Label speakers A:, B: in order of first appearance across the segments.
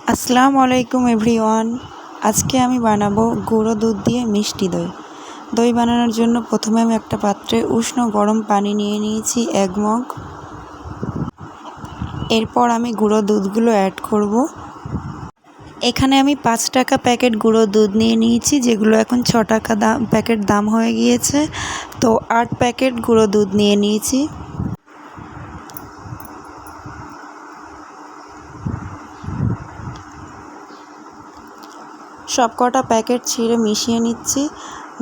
A: আসসালামু আলাইকুম এভরিওয়ান। আজকে আমি বানাবো গুঁড়ো দুধ দিয়ে মিষ্টি দই। দই বানানোর জন্য প্রথমে আমি একটা পাত্রে উষ্ণ গরম পানি নিয়ে নিয়েছি 1 মগ। এরপর আমি গুঁড়ো দুধগুলো অ্যাড করব। এখানে আমি 5 টাকা প্যাকেট গুঁড়ো দুধ নিয়ে নিয়েছি, যেগুলো এখন 6 টাকা প্যাকেট দাম হয়ে গিয়েছে। তো 8 প্যাকেট গুঁড়ো দুধ নিয়ে নিয়েছি। সবকটা প্যাকেট ছিঁড়ে মিশিয়ে নিচ্ছি।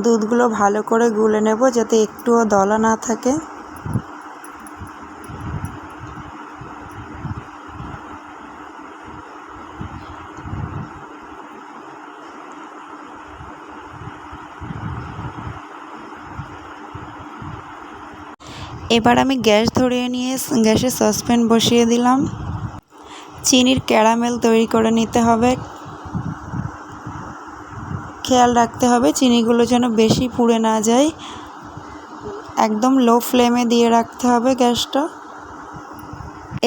A: দুধগুলো ভালো করে গুলে নেব যাতে একটুও দলা না থাকে। এবার আমি গ্যাস ধরিয়ে নিয়ে গ্যাসে সসপ্যান বসিয়ে দিলাম। চিনির ক্যারামেল তৈরি করে নিতে হবে। খেয়াল রাখতে হবে চিনিগুলো যেন বেশি পুড়ে না যায়। একদম লো ফ্লেমে দিয়ে রাখতে হবে গ্যাসটা।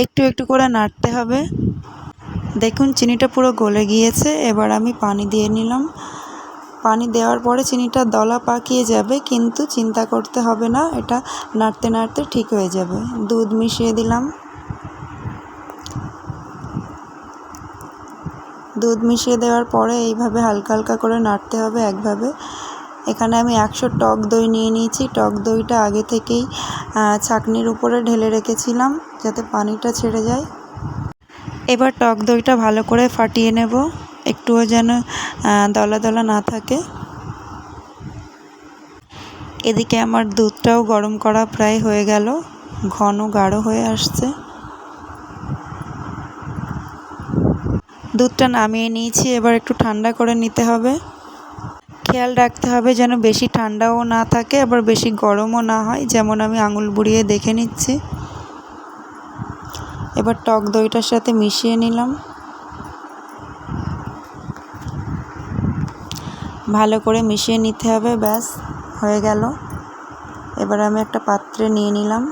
A: একটু একটু করে নাড়তে হবে। দেখুন চিনিটা পুরো গলে গিয়েছে। এবার আমি পানি দিয়ে নিলাম। পানি দেওয়ার পরে চিনিটা দলা পাকিয়ে যাবে, কিন্তু চিন্তা করতে হবে না, এটা নাড়তে নাড়তে ঠিক হয়ে যাবে। দুধ মিশিয়ে দিলাম। দুধ মিশিয়ে দেওয়ার পরে এইভাবে হালকা হালকা করে নাড়তে হবে একভাবে। এখানে আমি 100 টক দই নিয়ে নিয়েছি। টক দইটা আগে থেকেই ছাঁকনির উপরে ঢেলে রেখেছিলাম যাতে পানিটা ছেড়ে যায়। এবার টক দইটা ভালো করে ফাটিয়ে নেব, একটুও যেন দলা দলা না থাকে। এদিকে আমার দুধটাও গরম করা প্রায় হয়ে গেল, ঘন গাঢ় হয়ে আসছে। দুধটা নামিয়ে নিয়েছি। এবার একটু ঠান্ডা করে নিতে হবে। খেয়াল রাখতে হবে যেন বেশি ঠান্ডাও না থাকে, আবার বেশি গরমও না হয়, যেমন আমি আঙুল বুড়িয়ে দেখে নিচ্ছি। এবার টক দইটার সাথে মিশিয়ে নিলাম। ভালো করে মিশিয়ে নিতে হবে। ব্যাস হয়ে গেল। এবার আমি একটা পাত্রে নিয়ে নিলাম।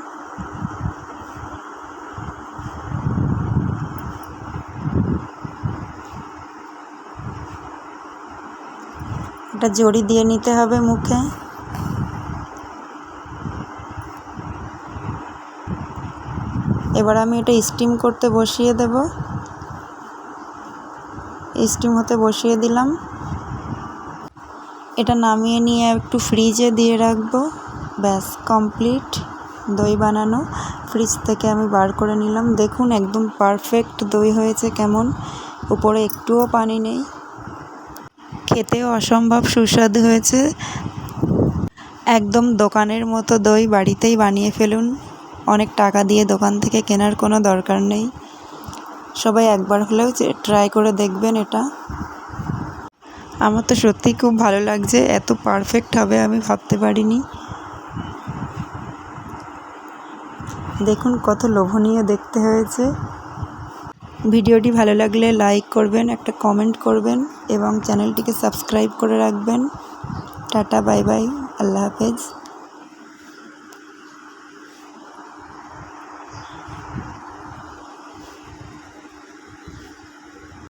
A: একটা জড়ি দিয়ে নিতে হবে মুখে। এবার আমি এটা স্টিম করতে বসিয়ে দেব। স্টিম হতে বসিয়ে দিলাম। এটা নামিয়ে নিয়ে একটু ফ্রিজে দিয়ে রাখবো। ব্যাস কমপ্লিট দই বানানো। ফ্রিজ থেকে আমি বার করে নিলাম। দেখুন একদম পারফেক্ট দই হয়েছে। কেমন উপরে একটুও পানি নেই। খেতেও অসম্ভব সুস্বাদু হয়েছে। একদম দোকানের মতো দই বাড়িতেই বানিয়ে ফেলুন। অনেক টাকা দিয়ে দোকান থেকে কেনার কোনো দরকার নেই। সবাই একবার হলেও ট্রাই করে দেখবেন এটা। আমার তো সত্যিই খুব ভালো লাগছে। এত পারফেক্ট হবে আমি ভাবতে পারিনি। দেখুন কত লোভনীয় দেখতে হয়েছে। ভিডিওটি ভালো লাগলে লাইক করবেন, একটা কমেন্ট করবেন এবং চ্যানেলটিকে সাবস্ক্রাইব করে রাখবেন। টাটা, বাই বাই, আল্লাহ হাফেজ।